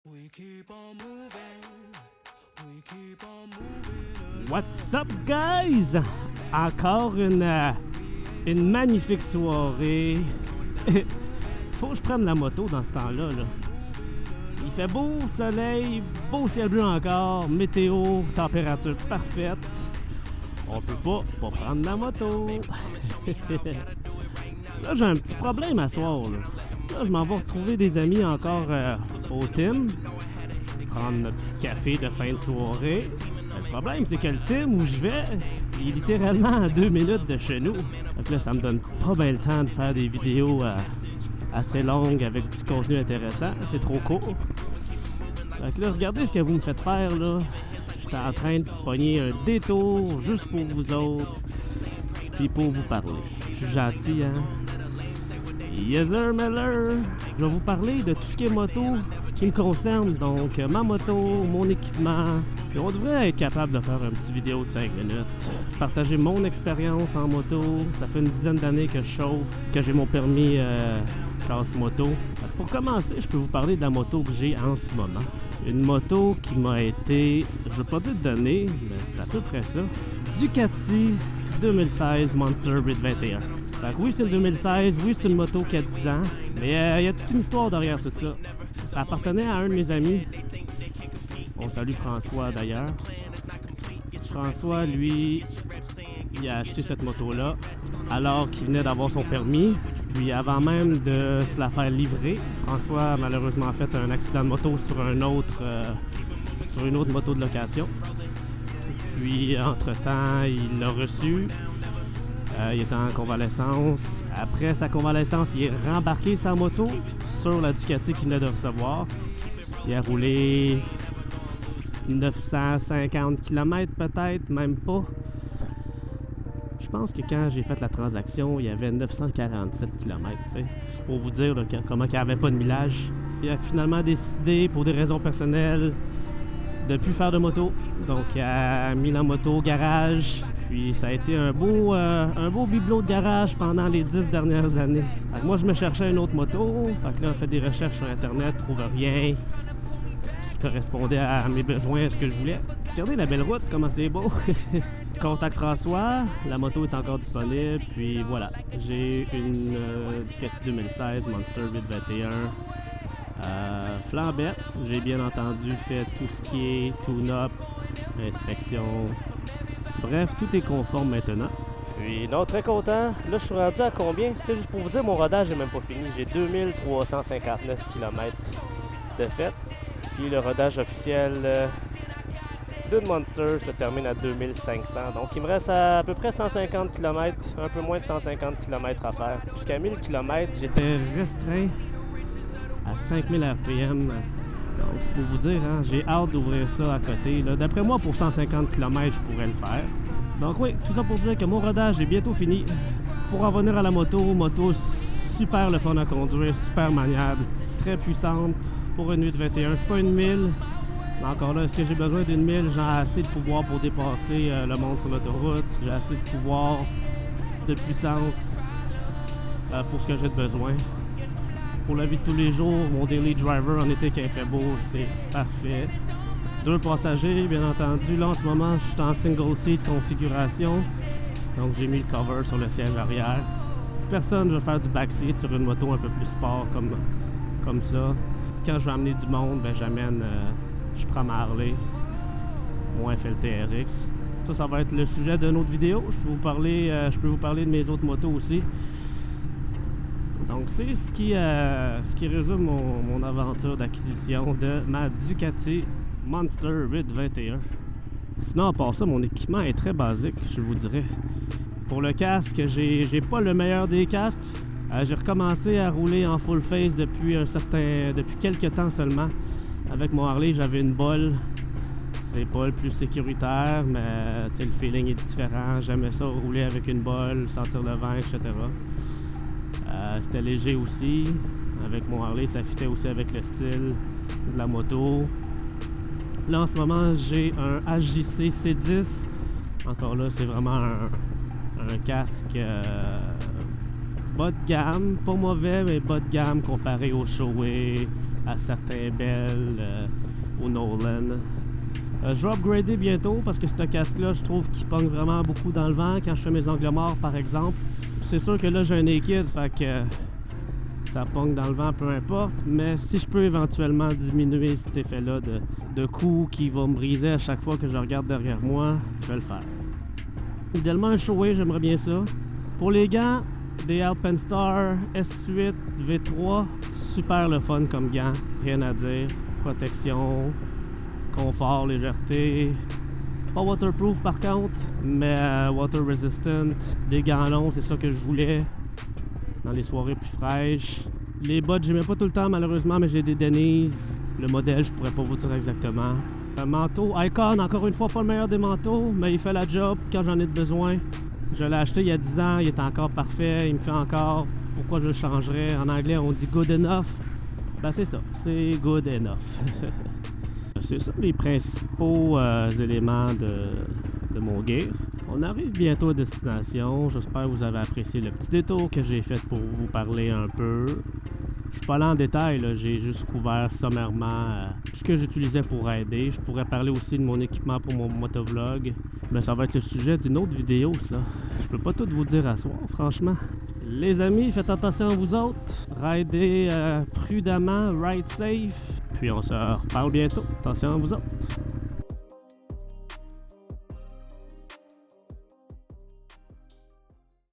We keep on moving. We keep on moving. What's up, guys? Encore une magnifique soirée. Faut que je prenne la moto dans ce temps-là. Là. Il fait beau soleil, beau ciel bleu encore, météo, température parfaite. On peut pas prendre la moto. Là, j'ai un petit problème à soir. Là, je m'en vais retrouver des amis encore au Tim. Prendre notre petit café de fin de soirée. Le problème, c'est que le Tim où je vais, il est littéralement à 2 minutes de chez nous. Donc là, ça me donne pas bien le temps de faire des vidéos assez longues avec du contenu intéressant. C'est trop court. Donc là, regardez ce que vous me faites faire, là. J'étais en train de pogner un détour juste pour vous autres. Puis pour vous parler. Je suis gentil, hein? Yes sir, Miller! Je vais vous parler de tout ce qui est moto qui me concerne, donc ma moto, mon équipement. Puis on devrait être capable de faire une petite vidéo de 5 minutes. Partager mon expérience en moto. Ça fait une dizaine d'années que je chauffe, que j'ai mon permis classe moto. Pour commencer, je peux vous parler de la moto que j'ai en ce moment. Une moto qui m'a été, je ne veux pas dire donnée, mais c'est à peu près ça. Ducati 2016 Monster Red 21. Fait que oui, c'est une 2016, oui, c'est une moto qui a 10 ans, mais il y a toute une histoire derrière tout ça. Ça appartenait à un de mes amis. On salue François d'ailleurs. François, lui, il a acheté cette moto-là alors qu'il venait d'avoir son permis. Puis avant même de se la faire livrer, François a malheureusement fait un accident de moto sur une autre moto de location. Puis entre-temps, il l'a reçu. Il était en convalescence. Après sa convalescence, il est rembarqué sa moto sur la Ducati qu'il venait de recevoir. Il a roulé 950 km peut-être, même pas. Je pense que quand j'ai fait la transaction, il y avait 947 km. C'est pour vous dire là, comment il n'y avait pas de millage. Il a finalement décidé, pour des raisons personnelles, de ne plus faire de moto. Donc il a mis la moto au garage. Puis ça a été un beau bibelot de garage pendant les 10 dernières années. Fait que moi je me cherchais une autre moto. Fait que là on fait des recherches sur internet, trouve rien qui correspondait à mes besoins, à ce que je voulais. Regardez la belle route, comment c'est beau. Contacte François, la moto est encore disponible. Puis voilà, j'ai une Ducati 2016 Monster Red 21. Flambette, j'ai bien entendu fait tout ce qui est tune-up, inspection, bref, tout est conforme maintenant. Puis non, très content. Là, je suis rendu à combien? C'est juste pour vous dire, mon rodage n'est même pas fini. J'ai 2359 km de fait. Puis le rodage officiel d'une Monster se termine à 2500. Donc il me reste à peu près 150 km, un peu moins de 150 km à faire. Jusqu'à 1000 km, j'étais restreint à 5000 RPM. Donc c'est pour vous dire, hein, j'ai hâte d'ouvrir ça à côté. D'après moi, pour 150 km, je pourrais le faire. Donc oui, tout ça pour dire que mon rodage est bientôt fini. Pour en venir à la moto super le fun à conduire, super maniable, très puissante. Pour une 821, c'est pas une 1000. Mais encore là, est-ce que j'ai besoin d'une 1000? J'ai assez de pouvoir pour dépasser le monde sur l'autoroute. J'ai assez de pouvoir, de puissance pour ce que j'ai de besoin. Pour la vie de tous les jours, mon daily driver en été quand il fait beau, c'est parfait. 2 passagers, bien entendu. Là, en ce moment, je suis en single seat configuration. Donc, j'ai mis le cover sur le siège arrière. Personne ne va faire du backseat sur une moto un peu plus sport comme ça. Quand je vais amener du monde, ben je prends ma Harley, mon FLT RX. Ça va être le sujet d'une autre vidéo. Je peux vous parler de mes autres motos aussi. Donc c'est ce qui résume mon aventure d'acquisition de ma Ducati Monster Red 21. Sinon, à part ça, mon équipement est très basique, je vous dirais. Pour le casque, j'ai pas le meilleur des casques. J'ai recommencé à rouler en full face depuis quelques temps seulement. Avec mon Harley, j'avais une bolle. C'est pas le plus sécuritaire, mais le feeling est différent. J'aimais ça rouler avec une bolle, sentir le vent, etc. C'était léger aussi. Avec mon Harley, ça fitait aussi avec le style de la moto. Là, en ce moment, j'ai un HJC C10. Encore là, c'est vraiment un casque bas de gamme. Pas mauvais, mais bas de gamme comparé au Shoei, à certains Bell, au Nolan. Je vais upgrader bientôt parce que ce casque-là, je trouve qu'il pogne vraiment beaucoup dans le vent quand je fais mes angles morts, par exemple. C'est sûr que là, j'ai un naked, fait que ça pogne dans le vent, peu importe. Mais si je peux éventuellement diminuer cet effet-là de coups qui va me briser à chaque fois que je regarde derrière moi, je vais le faire. Idéalement, un Shoei, j'aimerais bien ça. Pour les gants, des Alpenstar S8 V3, super le fun comme gants, rien à dire. Protection, confort, légèreté. Pas waterproof par contre, mais water resistant. Des gants longs, c'est ça que je voulais dans les soirées plus fraîches. Les bottes, j'aimais pas tout le temps malheureusement, mais j'ai des Denise. Le modèle, je pourrais pas vous dire exactement. Un manteau Icon, encore une fois pas le meilleur des manteaux, mais il fait la job quand j'en ai besoin. Je l'ai acheté il y a 10 ans, il est encore parfait, il me fait encore. Pourquoi je le changerais? En anglais, on dit good enough. Ben c'est ça, c'est good enough. C'est ça les principaux éléments de mon gear. On arrive bientôt à destination. J'espère que vous avez apprécié le petit détour que j'ai fait pour vous parler un peu. Je suis pas allé en détail, j'ai juste couvert sommairement ce que j'utilisais pour aider. Je pourrais parler aussi de mon équipement pour mon motovlog, mais ça va être le sujet d'une autre vidéo, ça. Je peux pas tout vous dire à soir, franchement. Les amis, faites attention à vous autres. Ridez prudemment, ride safe. Puis on se reparle bientôt. Attention à vous autres.